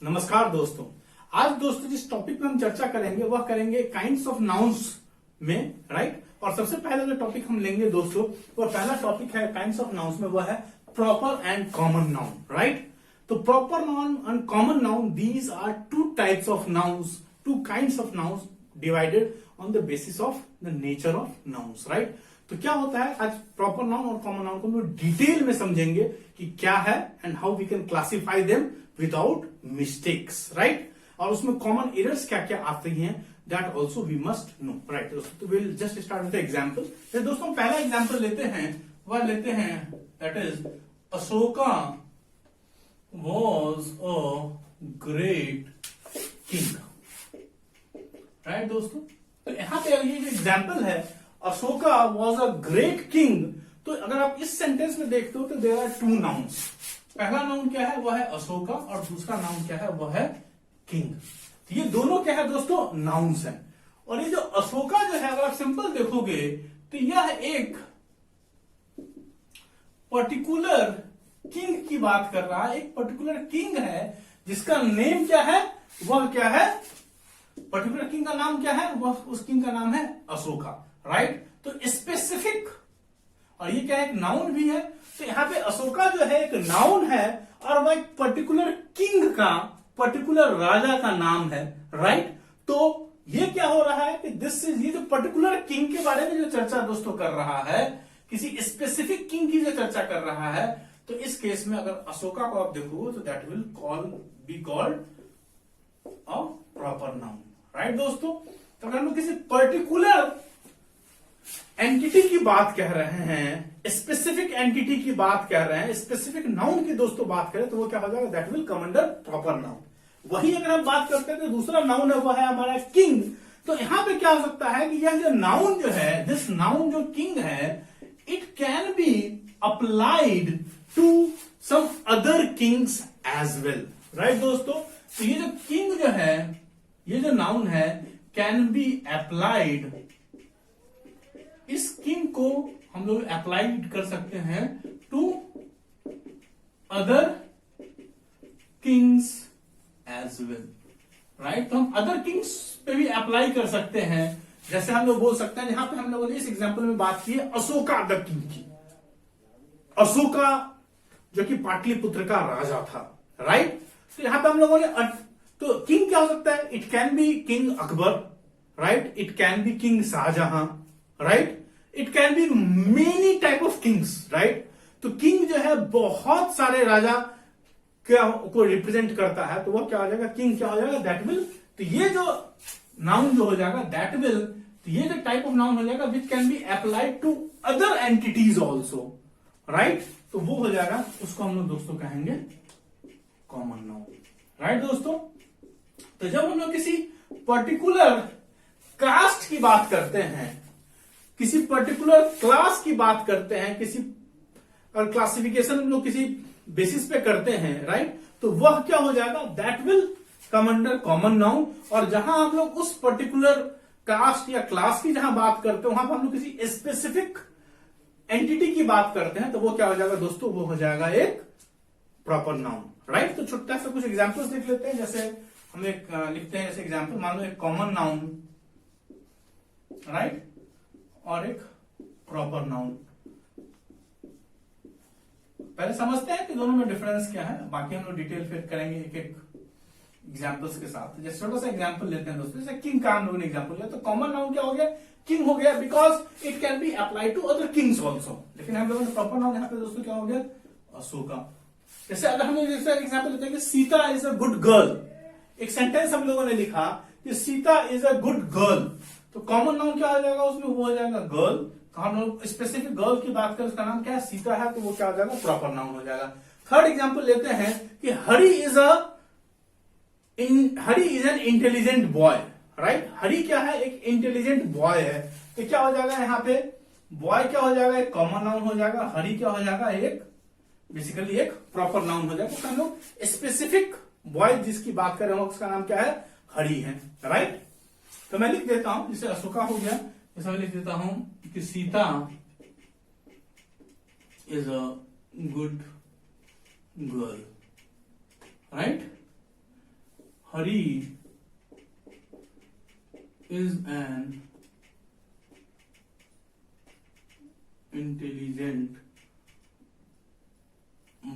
नमस्कार दोस्तों। आज दोस्तों जिस टॉपिक पे हम चर्चा करेंगे वह करेंगे काइंड्स ऑफ नाउन्स में, राइट। और सबसे पहला जो टॉपिक हम लेंगे दोस्तों, वह पहला टॉपिक है काइंड्स ऑफ नाउन्स में, वह है proper and common noun, right. तो proper noun and common noun, these are two types of nouns, two kinds of nouns divided on the basis of the nature of nouns, right. तो क्या होता है, आज proper noun और common noun को हम detail में समझेंगे कि क्या है and how we can classify them without mistakes, right. और उसमें कॉमन एरर्स क्या क्या आती हैं, that also we must know, right. तो will just start with example. दोस्तों पहला एग्जाम्पल लेते हैं, वह लेते हैं that is Ashoka was a great king, right दोस्तों। तो यहां पे ये जो एग्जाम्पल है Ashoka was a great king, तो अगर आप इस सेंटेंस में देखते हो तो देयर आर टू नाउन्स। पहला नाउन क्या है, वह है अशोका, और दूसरा नाउन क्या है, वह है किंग। तो ये दोनों क्या है दोस्तों, नाउन्स हैं। और ये जो अशोका जो है, अगर आप सिंपल देखोगे तो यह एक पर्टिकुलर किंग की बात कर रहा है। एक पर्टिकुलर किंग है जिसका नेम क्या है, वह क्या है, पर्टिकुलर किंग का नाम क्या है, वह उस किंग का नाम है अशोका, राइट। तो स्पेसिफिक, और ये क्या है, एक नाउन भी है। तो यहां पे अशोका जो है एक नाउन है, और वह एक पर्टिकुलर किंग का, पर्टिकुलर राजा का नाम है, राइट। तो ये क्या हो रहा है कि दिस इज, ये जो पर्टिकुलर किंग के बारे में जो चर्चा दोस्तों कर रहा है, किसी स्पेसिफिक किंग की जो चर्चा कर रहा है, तो इस केस में अगर अशोका को आप देखो तो that will be called a proper noun, right दोस्तों। तो अगर हम लोग किसी पर्टिकुलर एंटिटी की बात कह रहे हैं, स्पेसिफिक एंटिटी की बात कह रहे हैं, स्पेसिफिक नाउन की दोस्तों बात करें, तो वो क्या हो जाएगा, that will come under proper noun. वही अगर हम बात करते हैं तो दूसरा नाउन है, वो है हमारा किंग। तो यहां पे क्या हो सकता है कि यह जो नाउन जो है, दिस नाउन जो किंग है, it can be applied to some other kings as well, right दोस्तों। तो ये जो किंग जो है, ये जो नाउन है, कैन बी अप्लाइड, इस किंग को हम लोग अप्लाइड कर सकते हैं to other kings as well, right. तो हम अदर किंग्स पे भी अप्लाई कर सकते हैं। जैसे हम लोग बोल सकते हैं, यहां पे हम लोगों ने इस एग्जांपल में बात की है अशोका द किंग की। अशोका जो कि पाटलिपुत्र का राजा था, राइट। तो यहां पे हम लोगों ने, तो किंग क्या हो सकता है, it can be king Akbar, right. It can be king Shahjahan, right. It can be many type of kings, right. तो किंग जो है बहुत सारे राजा क्या को रिप्रेजेंट करता है, तो वह क्या हो जाएगा, किंग क्या हो जाएगा, दैट विल। तो ये जो नाउन जो हो जाएगा दैट विल, तो ये जो टाइप ऑफ नाउन हो जाएगा which can be applied to other entities also, right. तो वो हो जाएगा, उसको हम लोग दोस्तों कहेंगे कॉमन नाउन, राइट दोस्तों। तो जब हम लोग किसी पर्टिकुलर कास्ट की बात करते हैं, किसी पर्टिकुलर क्लास की बात करते हैं, किसी और क्लासिफिकेशन हम लोग किसी बेसिस पे करते हैं, राइट। तो वह क्या हो जाएगा, that will come under common noun. और जहां हम लोग उस पर्टिकुलर कास्ट या क्लास की जहां बात करते हैं, वहां पर हम लोग किसी स्पेसिफिक एंटिटी की बात करते हैं, तो वो क्या हो जाएगा दोस्तों, वो हो जाएगा एक प्रॉपर नाउन, राइट। तो छोटा सा कुछ एग्जाम्पल्स लिख लेते हैं। जैसे हम एक लिखते हैं, जैसे एग्जाम्पल मान लो एक कॉमन नाउन, राइट, और एक प्रॉपर नाउन। पहले समझते हैं कि दोनों में डिफरेंस क्या है, बाकी हम लोग डिटेल फिर करेंगे एक एक एग्जांपल्स के साथ। जैसे छोटा सा एग्जांपल लेते हैं दोस्तों, जैसे किंग का हम लोगों ने एग्जांपल लिया, तो कॉमन नाउन क्या हो गया, किंग हो गया, because it can be apply to other kings also. लेकिन हम लोगों ने प्रॉपर नाउन यहाँ पे दोस्तों क्या हो गया, अशोका। जैसे अगर हम जैसे एग्जाम्पल लेते हैं कि Sita is a good girl, एक सेंटेंस हम लोगों ने लिखा कि Sita is a good girl, तो कॉमन नाउन क्या हो जाएगा उसमें, वो हो जाएगा गर्ल। तो हम लोग स्पेसिफिक गर्ल की बात करें, उसका नाम क्या है, सीता है, तो वो क्या हो जाएगा, प्रॉपर नाउन हो जाएगा। थर्ड एग्जांपल लेते हैं कि Hari is an intelligent boy, right. Hari क्या है, एक इंटेलिजेंट बॉय है। तो क्या हो जाएगा यहाँ पे, बॉय क्या हो जाएगा, एक कॉमन नाउन हो जाएगा, हरी क्या हो जाएगा, एक बेसिकली एक प्रॉपर नाउन हो जाएगा। तो हम लोग स्पेसिफिक बॉय जिसकी बात कर रहे हो उसका नाम क्या है, हरी है, राइट। तो मैं लिख देता हूं, जैसे अशोका हो गया, जैसे मैं लिख देता हूं कि Sita is a good girl, right. Hari is an intelligent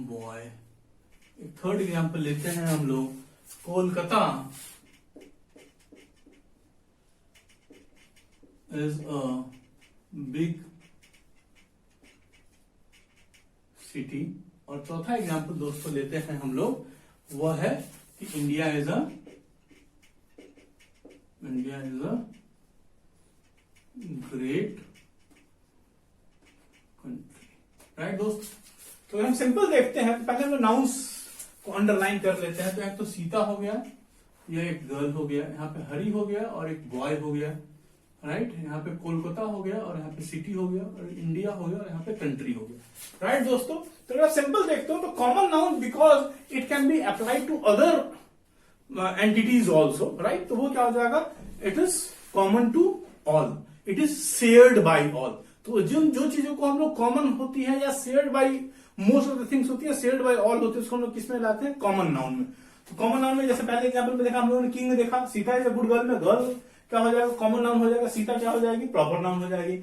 boy। एक थर्ड एग्जाम्पल लेते हैं हम लोग, Kolkata is a big city। और चौथा एग्जाम्पल दोस्तों लेते हैं हम लोग, वह है कि India is a great country. Right दोस्त, तो हम सिंपल देखते हैं, पहले हम लोग नाउन्स को अंडरलाइन कर लेते हैं। तो एक तो सीता हो गया, यह एक गर्ल हो गया, यहाँ पे हरी हो गया और एक बॉय हो गया। राइट, यहाँ पे कोलकाता हो गया और यहाँ पे सिटी हो गया और इंडिया हो गया और यहाँ पे कंट्री हो गया। राइट दोस्तों, तो अगर सिंपल देखते हो तो common noun because it can be applied to other entities also. Right, तो वो क्या हो जाएगा, it is common to all, it is shared by all. तो जिन जो चीजों को हम लोग कॉमन होती है या shared by most of the things होती है, शेयर्ड बाई ऑल होती है, उसको हम लोग किसमें लाते हैं, कॉमन नाउन में। तो कॉमन नाउन में जैसे पहले एग्जाम्पल में देखा हम लोगों ने, किंग में देखा, Sita is a good girl में गर्ल क्या हो जाएगा, कॉमन नाउन हो जाएगा, सीता क्या हो जाएगी, प्रॉपर नाउन हो जाएगी।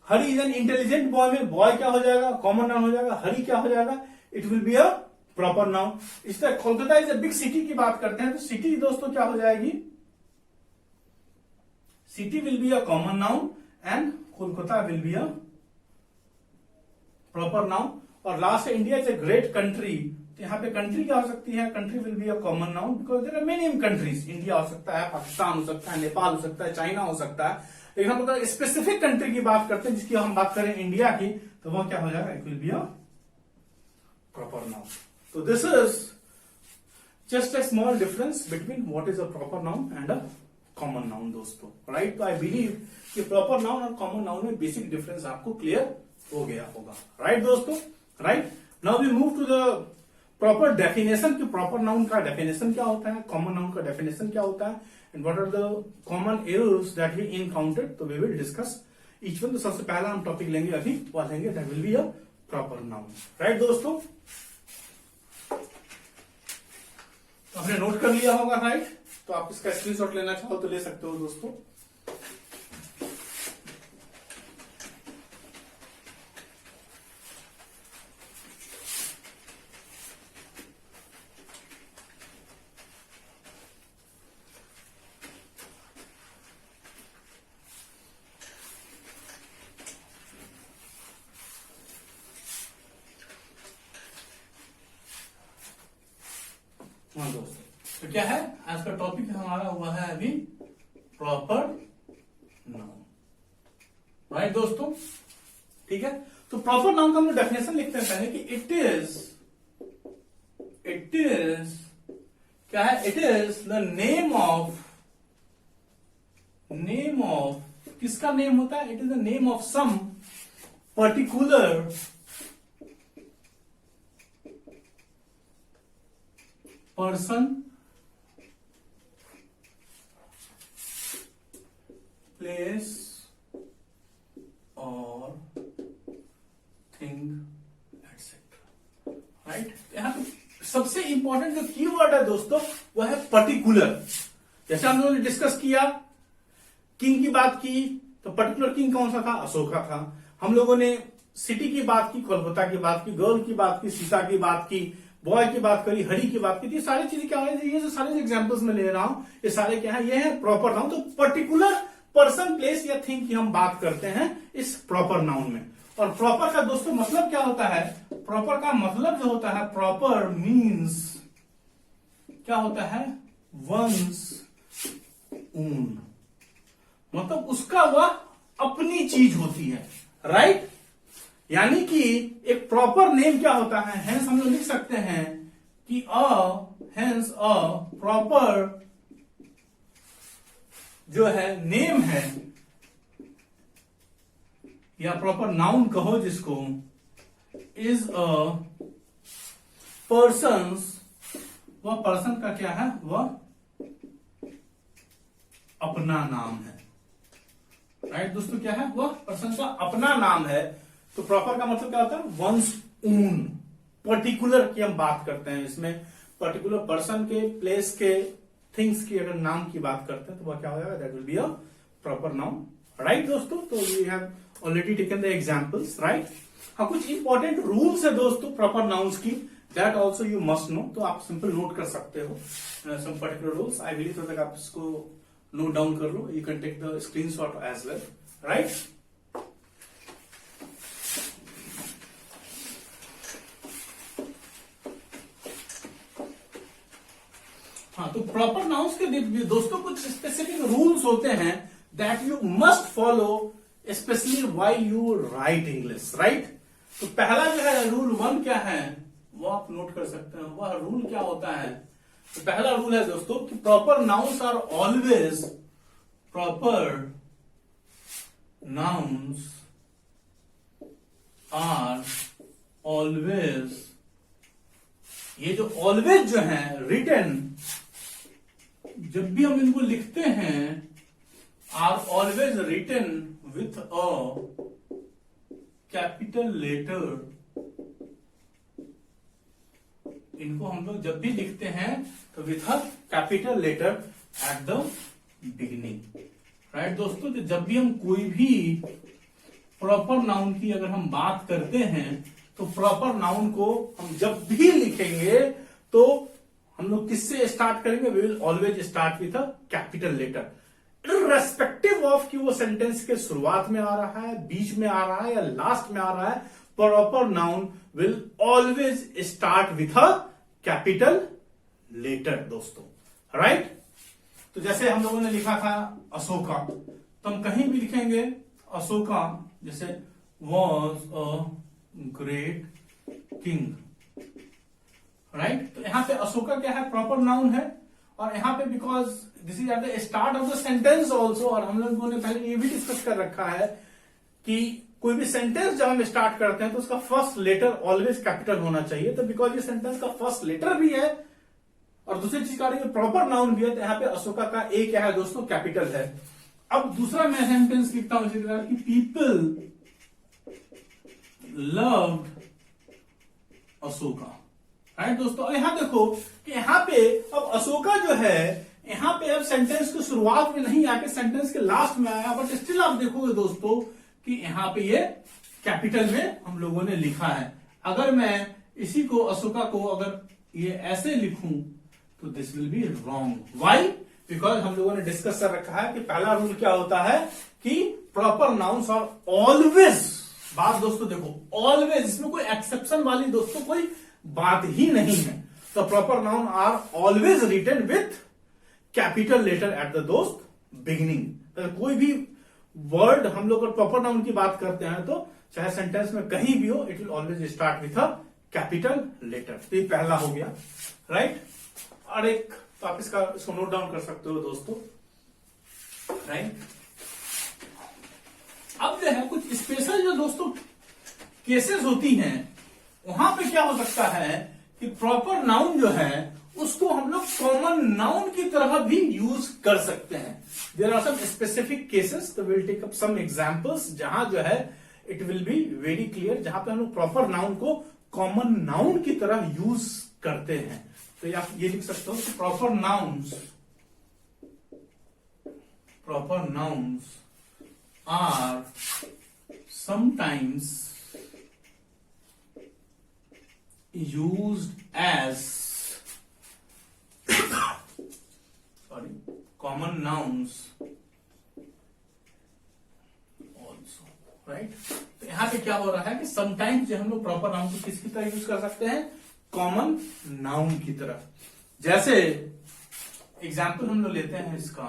हरी इज एन इंटेलिजेंट बॉय में बॉय क्या हो जाएगा, कॉमन नाउन हो जाएगा, हरी क्या हो जाएगा, it will be a proper noun. इस तरह Kolkata is a big city की बात करते हैं तो सिटी दोस्तों क्या हो जाएगी, city will be a common noun and Kolkata will be a proper noun. और लास्ट है India is a great country, तो यहाँ पे कंट्री क्या हो सकती है, country will be a common noun because there are many countries, India हो सकता है, पाकिस्तान हो सकता है, नेपाल हो सकता है, चाइना हो सकता है। लेकिन हम अगर स्पेसिफिक कंट्री की बात करते हैं जिसकी हम बात करें इंडिया की, तो वो क्या हो जाएगा, it will be a proper noun. So this is just a small difference between what is a proper noun and a common noun दोस्तों। राइट, तो आई बिलीव कि प्रॉपर नाउन और कॉमन नाउन में बेसिक डिफरेंस आपको clear हो गया होगा। Right दोस्तों, right, now we move to the proper definition कि प्रॉपर नाउन का डेफिनेशन क्या होता है, कॉमन नाउन का डेफिनेशन क्या होता है, and what are the common errors that we encountered. तो we will discuss each one. तो सबसे पहला हम टॉपिक लेंगे अभी, वो लेंगे that will be a proper noun. Right दोस्तों, तो आपने नोट कर लिया होगा। राइट, तो आप इसका स्क्रीनशॉट लेना चाहो तो ले सकते हो दोस्तों। हाँ दोस्तों, तो क्या है आज का टॉपिक हमारा हुआ है अभी प्रॉपर नाउन। राइट दोस्तों, ठीक है, तो प्रॉपर नाउन का हम लोग डेफिनेशन लिखते हैं पहले कि इट इज क्या है, it is the name of किसका नेम होता है, it is the name of some particular person, place और थिंग एटसेट्रा। राइट, यहां पे सबसे इंपॉर्टेंट जो कीवर्ड है दोस्तों वह है पर्टिकुलर। जैसे हम लोगों ने डिस्कस किया, किंग की बात की तो पर्टिकुलर किंग कौन सा था, अशोका था। हम लोगों ने सिटी की बात की, कोलकाता की बात की, गर्ल की बात की, सीता की बात की, बॉय की बात करी, हरी की बात की। ये सारी चीजें क्या है, ये जो सारे एग्जांपल्स में ले रहा हूं ये सारे क्या है, ये है प्रॉपर नाउन। तो पर्टिकुलर पर्सन, प्लेस या थिंग की हम बात करते हैं इस प्रॉपर नाउन में। और प्रॉपर का दोस्तों मतलब क्या होता है, प्रॉपर का मतलब जो होता है, प्रॉपर मीन्स क्या होता है, वंस ओन, मतलब उसका वह अपनी चीज होती है। राइट, यानी कि एक प्रॉपर नेम क्या होता है, हेंस हम लोग लिख सकते हैं कि हेंस अ प्रॉपर जो है नेम है या प्रॉपर नाउन कहो जिसको, इज अ पर्सन्स, वह पर्सन का क्या है, वह अपना नाम है। राइट दोस्तों, क्या है, वह पर्सन का अपना नाम है। तो प्रॉपर का मतलब क्या होता है, वंस ओन, पर्टिकुलर की हम बात करते हैं इसमें, पर्टिकुलर पर्सन के, प्लेस के थिंग्स की अगर नाम की बात करते हैं तो वह क्या हो जाएगा, that will be a proper noun. Right दोस्तों, तो we have already taken the examples, right. हाँ, कुछ इंपॉर्टेंट रूल्स है दोस्तों प्रॉपर नाउन्स की, that also you must know, तो आप सिंपल नोट कर सकते हो some particular rules. I believe तब तक आप इसको नोट डाउन कर लो, you can take the screenshot as well, right. हाँ, तो प्रॉपर नाउन्स के दोस्तों कुछ स्पेसिफिक रूल्स होते हैं that you must follow, specially while you right English, right. तो पहला जो है रूल 1 क्या है वो आप नोट कर सकते हैं। वह रूल क्या होता है, तो पहला रूल है दोस्तों कि proper nouns are always, proper nouns are always, ये जो ऑलवेज जो है रिटन, जब भी हम इनको लिखते हैं, are always written with a capital letter. इनको हम लोग जब भी लिखते हैं तो with a capital letter at the beginning, right दोस्तों। तो जब भी हम कोई भी प्रॉपर नाउन की अगर हम बात करते हैं तो प्रॉपर नाउन को हम जब भी लिखेंगे तो हम लोग किससे स्टार्ट करेंगे, we will always start with a capital letter, irrespective of कि वो सेंटेंस के शुरुआत में आ रहा है, बीच में आ रहा है या लास्ट में आ रहा है। Proper noun will always start with a capital letter दोस्तों, राइट। तो जैसे हम लोगों ने लिखा था अशोका, तो हम कहीं भी लिखेंगे अशोका, जैसे was a great king, right. तो यहां पे अशोका क्या है, प्रॉपर नाउन है, और यहां पे because this is at the start of the sentence also, और हम लोगों ने पहले ये भी डिस्कस कर रखा है कि कोई भी सेंटेंस जब हम स्टार्ट करते हैं तो उसका फर्स्ट लेटर ऑलवेज कैपिटल होना चाहिए। तो बिकॉज ये सेंटेंस का फर्स्ट लेटर भी है और दूसरी चीज का प्रॉपर नाउन भी है, तो यहां पे अशोका का ए क्या है दोस्तों, कैपिटल है। अब दूसरा मैं सेंटेंस लिखता हूं इसी तरह कि पीपल लव्ड अशोका, राइट दोस्तों। और यहां देखो कि यहां पे अब अशोका जो है, यहां पे अब सेंटेंस की शुरुआत में नहीं आके सेंटेंस के लास्ट में आया, बट स्टिल आप देखोगे दोस्तों कि यहां पे ये कैपिटल में हम लोगों ने लिखा है। अगर मैं इसी को अशोका को अगर ये ऐसे लिखूं तो this will be wrong. Why? Because हम लोगों ने डिस्कस कर रखा है कि पहला रूल क्या होता है कि प्रॉपर नाउन्स आर ऑलवेज, बात दोस्तों देखो ऑलवेज, इसमें कोई एक्सेप्शन वाली दोस्तों कोई बात ही नहीं है। तो proper noun are always written with capital letter at the दोस्त बिगिनिंग। तो कोई भी वर्ड हम लोग प्रॉपर नाउन की बात करते हैं तो चाहे सेंटेंस में कहीं भी हो, it will always start with a capital letter. तो ये पहला हो गया, राइट। और एक तो आप इसको नोट डाउन कर सकते हो दोस्तों, राइट। अब जो है कुछ स्पेशल जो दोस्तों केसेस होती हैं, वहां पे क्या हो सकता है कि प्रॉपर नाउन जो है उसको हम लोग कॉमन नाउन की तरह भी यूज कर सकते हैं। There are some specific cases, तो will take up some examples जहां जो है it will be very clear, जहां पे हम लोग प्रॉपर नाउन को कॉमन नाउन की तरह यूज करते हैं। तो आप ये लिख सकते हो कि proper nouns are sometimes used as common nouns also, right। तो यहां पे क्या हो रहा है कि समटाइम्स जो हम लोग प्रॉपर नाउन को किसकी तरह यूज कर सकते हैं, कॉमन नाउन की तरह। जैसे एग्जाम्पल हम लोग लेते हैं इसका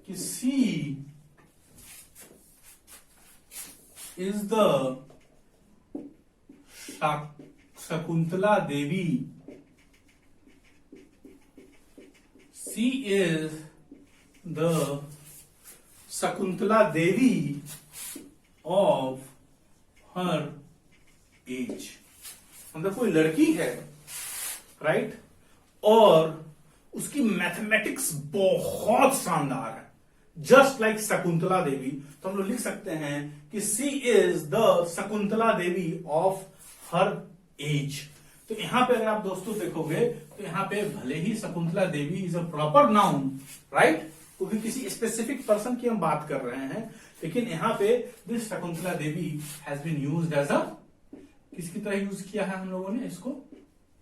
कि सी is the Shakuntala Devi. She is the Shakuntala Devi of her age. मतलब कोई लड़की है, राइट, और उसकी मैथमेटिक्स बहुत शानदार है, जस्ट लाइक शकुंतला देवी। तो हम लोग लिख सकते हैं कि she is the Shakuntala Devi of her age. तो यहां पे अगर आप दोस्तों देखोगे तो यहां पे भले ही Shakuntala Devi is a proper noun, right, क्योंकि किसी स्पेसिफिक पर्सन की हम बात कर रहे हैं, लेकिन यहां पे this Shakuntala Devi has been used as a, किसकी तरह यूज किया है हम लोगों ने इसको,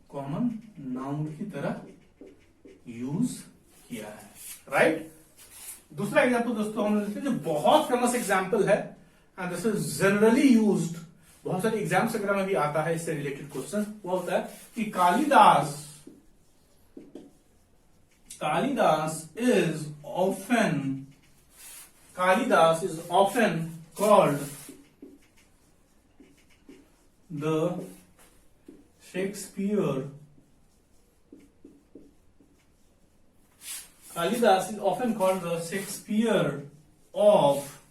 कॉमन नाउन की तरह यूज किया है, राइट। दूसरा एग्जाम्पल दोस्तों हम लेते हैं जो बहुत फेमस एग्जाम्पल है, and this is generally used, बहुत सारे एग्जाम्स वगैरह में भी आता है इससे रिलेटेड क्वेश्चन। वो होता है कि Kalidas is often called the Shakespeare, Kalidas is often called the Shakespeare of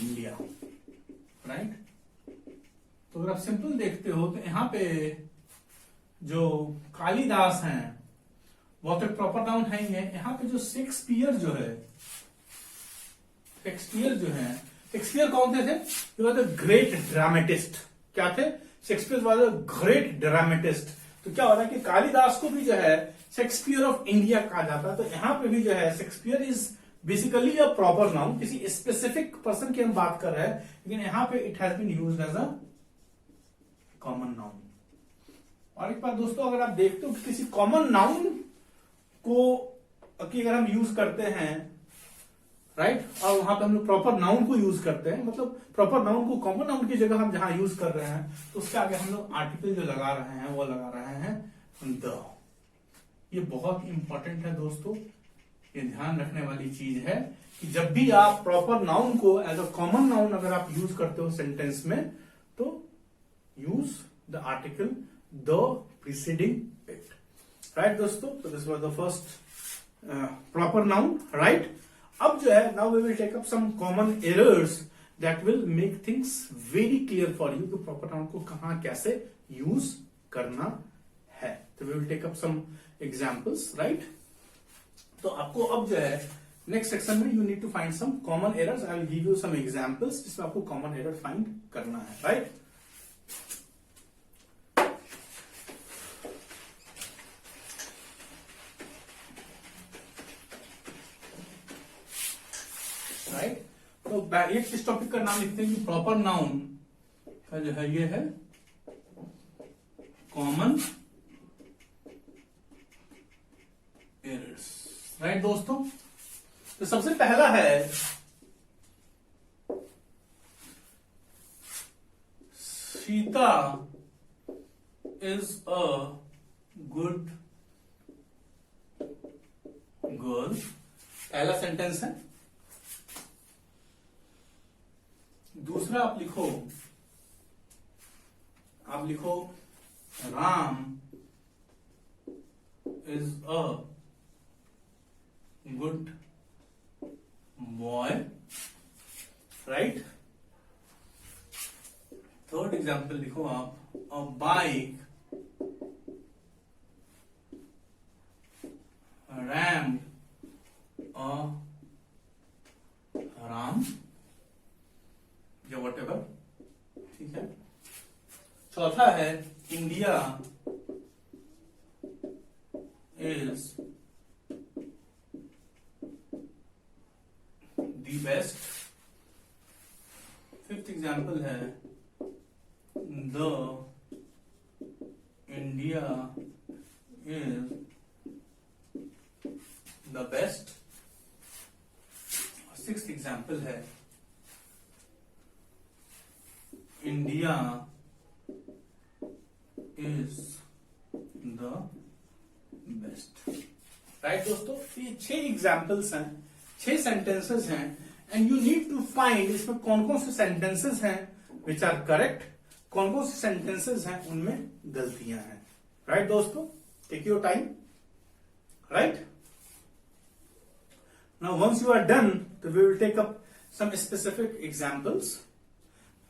India, right. तो अगर आप सिंपल देखते हो तो यहां पे जो कालिदास हैं वो तो प्रॉपर नाउन है ही है, यहां पे जो शेक्सपियर जो है, शेक्सपियर कौन थे? The great dramatist. क्या थे? Shakespeare was a great dramatist. तो क्या हो रहा है कि कालिदास को भी जो है शेक्सपियर ऑफ इंडिया कहा जाता है। तो यहां पे भी जो है Shakespeare is basically a proper noun, किसी स्पेसिफिक पर्सन की हम बात कर रहे हैं, लेकिन यहां पे it has been used as a common noun. और एक बात दोस्तों, अगर आप देखते हो कि किसी कॉमन नाउन को अगर हम यूज करते हैं, राइट, और वहां पे हम लोग प्रॉपर नाउन को यूज करते हैं, मतलब प्रॉपर नाउन को कॉमन नाउन की जगह हम जहां यूज कर रहे हैं, तो उसके आगे हम लोग आर्टिकल जो लगा रहे हैं वो लगा रहे हैं द। ये बहुत इंपॉर्टेंट है दोस्तों, ये ध्यान रखने वाली चीज है कि जब भी आप प्रॉपर नाउन को एज अ कॉमन नाउन अगर आप यूज करते हो सेंटेंस में, तो use the article the preceding it, right दोस्तों। तो this was the first proper noun, right. अब जो है now we will take up some common errors that will make things very clear for you कि proper noun को कहां कैसे use करना है। तो we will take up some examples, right. तो आपको अब जो है नेक्स्ट सेक्शन में you need to find some common errors. I will give you some examples जिसमें आपको कॉमन एरर फाइंड करना है, राइट। राइट, तो एक इस टॉपिक का नाम लिखते हैं कि प्रॉपर नाउन का जो है ये है कॉमन एरर्स, राइट दोस्तों। तो सबसे पहला है Sita is a good girl, पहला सेंटेंस है। दूसरा आप लिखो Ram is a good boy, right. Third example लिखो आप, a bike ram a Ram, या वट एवर, ठीक है। चौथा है India is the best. Fifth example है the India is the best. Sixth example है India is the best, right दोस्तों। ये 6 एग्जाम्पल्स हैं, 6 सेंटेंसेस हैं, and you need to find इसमें कौन कौन से सेंटेंसेस हैं विच आर करेक्ट, कौन कौन से सेंटेंसेस हैं उनमें गलतियां हैं, राइट दोस्तों। Take your time, right. Now once you are done, तो we will take up some specific examples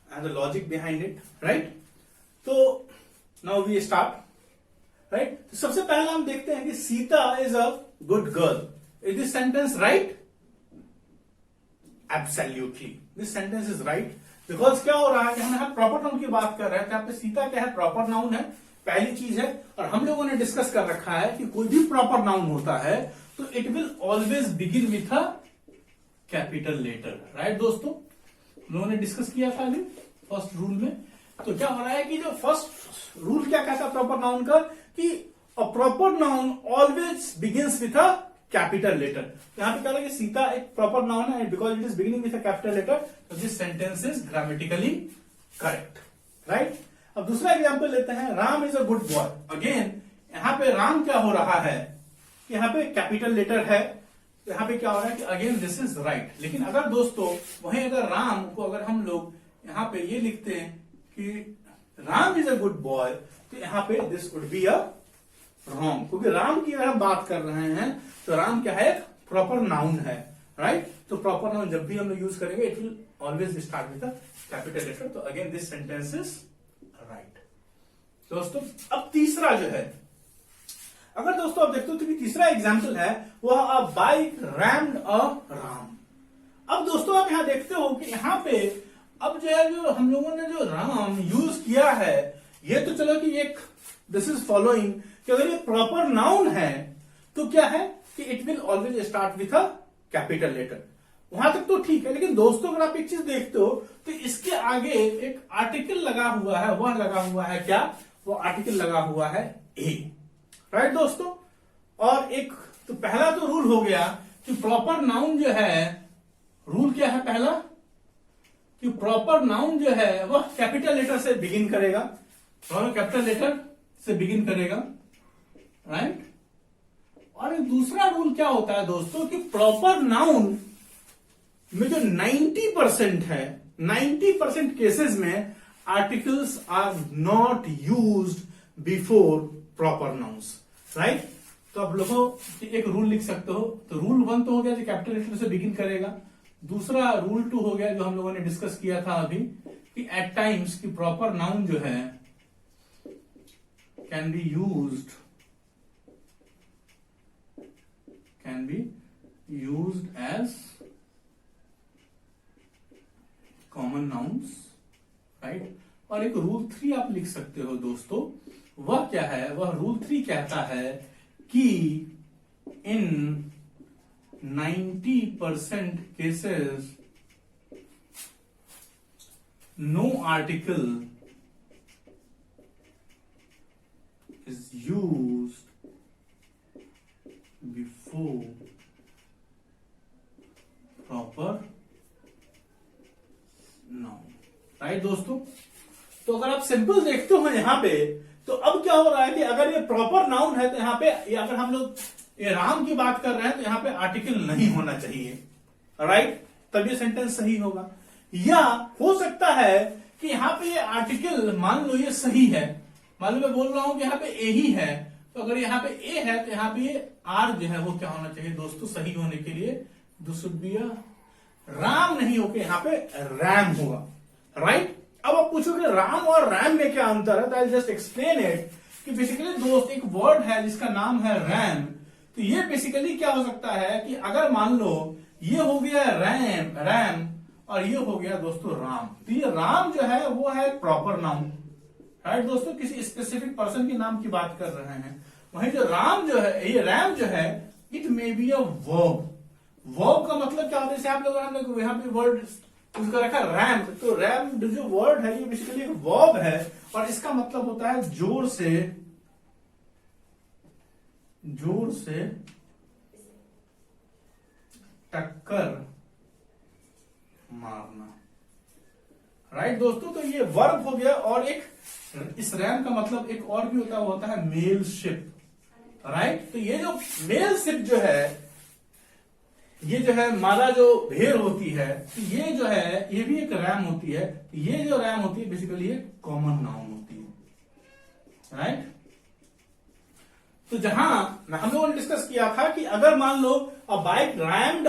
and the logic behind it, right? तो now we start, right? तो सबसे पहला हम देखते हैं कि Sita is a good girl. Is this sentence right? Absolutely, this sentence is right. Because क्या हो रहा है कि हम यहाँ प्रॉपर नाउन की बात कर रहे हैं, तो यहाँ पे सीता क्या है, प्रॉपर नाउन है, पहली चीज है। और हम लोगों ने डिस्कस कर रखा है कि कोई भी प्रॉपर नाउन होता है तो it will always begin with a capital letter, right दोस्तों, हम लोगों ने डिस्कस किया था अभी फर्स्ट रूल में। तो क्या हो रहा है कि जो फर्स्ट रूल क्या कहता है प्रॉपर नाउन का, कि a proper noun always begins with a capital letter. यहां पे क्या है कि सीता एक प्रॉपर नाउन है, because it is beginning with a capital letter, तो this sentence is grammatically correct, right. अब दूसरा एग्जांपल लेते हैं, Ram is a good boy. Again यहां पे राम क्या हो रहा है, यहाँ पे कैपिटल लेटर है, तो यहाँ पे क्या हो रहा है कि अगेन दिस इज राइट। लेकिन अगर दोस्तों वहीं अगर राम को अगर हम लोग यहाँ पे ये लिखते हैं कि Ram is a good boy, तो यहाँ पे this would be a wrong, क्योंकि राम की अगर हम बात कर रहे हैं तो राम क्या है, एक प्रॉपर नाउन है, राइट। तो प्रॉपर नाउन जब भी हम लोग यूज करेंगे it will always start with a capital letter, तो again this sentence is right. दोस्तों अब तीसरा जो है, अगर दोस्तों आप देखते हो तो तीसरा एग्जाम्पल है वह अ बाइक रैम्ड अ राम। अब दोस्तों आप यहां देखते हो कि यहां पे अब जो है, जो हम लोगों ने जो राम यूज किया है, ये तो चलो कि एक दिस इज फॉलोइंग, कि अगर ये प्रॉपर नाउन है तो क्या है कि it will always start with a capital letter, वहां तक तो ठीक है। लेकिन दोस्तों अगर आप एक चीज देखते हो तो इसके आगे एक आर्टिकल लगा हुआ है, वह लगा हुआ है क्या, वो आर्टिकल लगा हुआ है ए, राइट दोस्तों। और एक तो पहला तो रूल हो गया कि प्रॉपर नाउन जो है, रूल क्या है पहला, कि प्रॉपर नाउन जो है वह कैपिटल लेटर से बिगिन करेगा, कैपिटल लेटर से बिगिन करेगा, राइट। और एक दूसरा रूल क्या होता है दोस्तों, कि प्रॉपर नाउन में जो 90% है, 90% केसेस में articles are not used before proper nouns, right. तो आप लोगों एक रूल लिख सकते हो, तो रूल 1 तो हो गया जो कैपिटल लेटर से बिगिन करेगा, दूसरा रूल 2 हो गया जो हम लोगों ने डिस्कस किया था अभी, कि एट टाइम्स की प्रॉपर नाउन जो है can be used as common nouns, right. और एक रूल 3 आप लिख सकते हो दोस्तों, वह क्या है, वह रूल 3 कहता है कि इन 90% cases no article is used before proper noun, right दोस्तों। तो अगर आप सिंपल देखते हो यहां पे, तो अब क्या हो रहा है कि अगर ये प्रॉपर नाउन है तो यहां पे अगर हम लोग ये राम की बात कर रहे हैं तो यहां पे आर्टिकल नहीं होना चाहिए, राइट, तब ये सेंटेंस सही होगा। या हो सकता है कि यहां पे ये आर्टिकल मान लो ये सही है, मान लो मैं बोल रहा हूं कि यहां पे ए ही है, तो अगर यहां पे ए है तो यहां पे ये आर जो है वो क्या होना चाहिए दोस्तों, सही होने के लिए this should be a Ram नहीं होके यहां पे रैम होगा, राइट। अब आप पूछोगे राम और रैम में क्या अंतर है, तो आई जस्ट एक्सप्लेन इट, कि बेसिकली दोस्त एक वर्ड है जिसका नाम है रैम, तो ये बेसिकली क्या हो सकता है कि अगर मान लो ये हो गया रैम और ये हो गया दोस्तों राम, तो ये राम जो है वो है प्रॉपर नाउन, राइट दोस्तों, किसी स्पेसिफिक पर्सन के नाम की बात कर रहे हैं। वहीं जो राम जो है, ये रैम जो है, it may be a verb. Verb का मतलब क्या होता है, जैसे आप लोग हमने यहाँ पे वर्ड उसका रखा रैम, तो रैम जो वर्ड है ये बेसिकली एक वर्ब है, और इसका मतलब होता है जोर से टक्कर मारना, राइट दोस्तों। तो ये वर्ब हो गया, और एक इस रैम का मतलब एक और भी होता है मेल शिप, राइट। तो ये जो मेल शिप जो है, ये जो है मादा जो भेड़ होती है, तो ये जो है ये भी एक रैम होती है, तो ये जो रैम होती है बेसिकली ये कॉमन नाउन होती है, राइट। तो जहां हम लोगों ने डिस्कस किया था कि अगर मान लो अ बाइक रैम्ड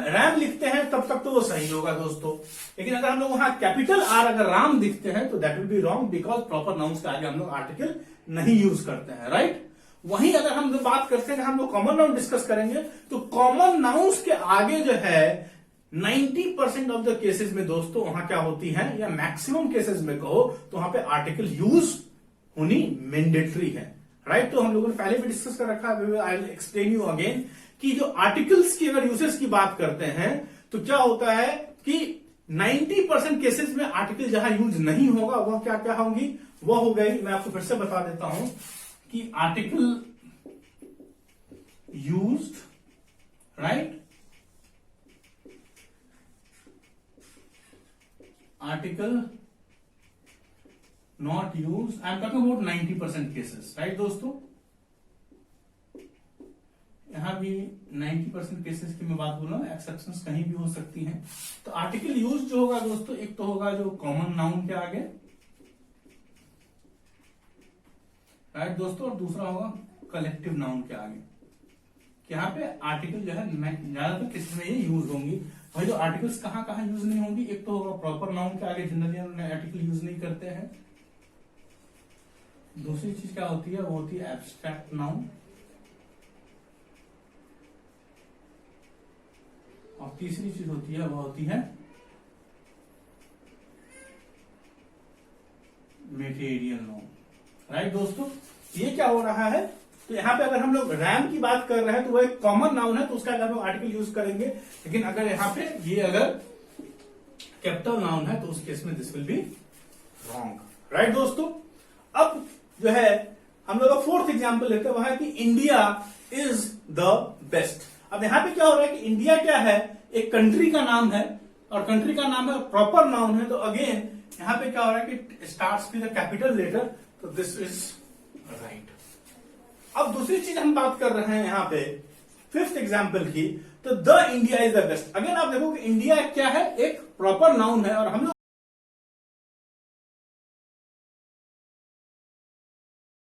रैम लिखते हैं तब तक तो वो सही होगा दोस्तों, लेकिन अगर हम लोग वहां कैपिटल आर अगर राम दिखते हैं तो that will be wrong, because proper nouns के आगे हम लोग आर्टिकल नहीं यूज करते हैं, राइट। वहीं अगर हम बात करते हैं, हम लोग कॉमन नाउन डिस्कस करेंगे, तो कॉमन नाउन्स के आगे जो है 90% ऑफ द केसेस में दोस्तों वहां क्या होती है, या मैक्सिमम केसेस में कहो तो वहां पे आर्टिकल यूज होनी मैंडेटरी है, राइट। तो हम लोगों ने पहले भी डिस्कस कर रखा है, I will explain you again, कि जो आर्टिकल्स की अगर यूसेज की बात करते हैं तो क्या होता है कि 90% केसेस में आर्टिकल जहां यूज नहीं होगा वह क्या क्या होंगी, वह हो गई, मैं आपको फिर से बता देता हूं कि article used, right, article not use, I am talking about 90% cases, right दोस्तों। यहां भी 90% केसेस की मैं बात बोल रहा हूं, एक्सेप्शंस कहीं भी हो सकती हैं। तो आर्टिकल यूज जो होगा दोस्तों, एक तो होगा जो कॉमन नाउन के आगे, राइट दोस्तों, और दूसरा होगा कलेक्टिव नाउन के आगे। यहाँ पे आर्टिकल जो है ज्यादातर केसेस में ये यूज होंगी। भाई जो आर्टिकल्स कहां कहां यूज नहीं होंगी, एक तो होगा प्रॉपर नाउन के आगे, जनरली आर्टिकल यूज नहीं करते हैं। दूसरी चीज क्या होती है, वो होती है एब्स्ट्रैक्ट नाउन, और तीसरी चीज होती है वो होती है मेटेरियल नाउन, राइट दोस्तों। ये क्या हो रहा है, तो यहां पे अगर हम लोग रैम की बात कर रहे हैं तो वो एक कॉमन नाउन है, तो उसका हम लोग आर्टिकल यूज करेंगे। लेकिन अगर यहां पे ये अगर कैपिटल नाउन है तो उस केस में this will be wrong, right दोस्तों। अब जो है हम लोग फोर्थ एग्जाम्पल लेते हैं, वह है कि इंडिया इज द बेस्ट। अब यहां पे क्या हो रहा है कि इंडिया क्या है, एक कंट्री का नाम है, और कंट्री का नाम है, प्रॉपर नाउन है। तो अगेन यहां पे क्या हो रहा है कि starts with the capital letter, तो दिस इज राइट। अब दूसरी चीज हम बात कर रहे हैं यहां पे फिफ्थ एग्जाम्पल की, तो the India is the best. Again आप देखो कि इंडिया क्या है, एक प्रॉपर नाउन है, और हम लोग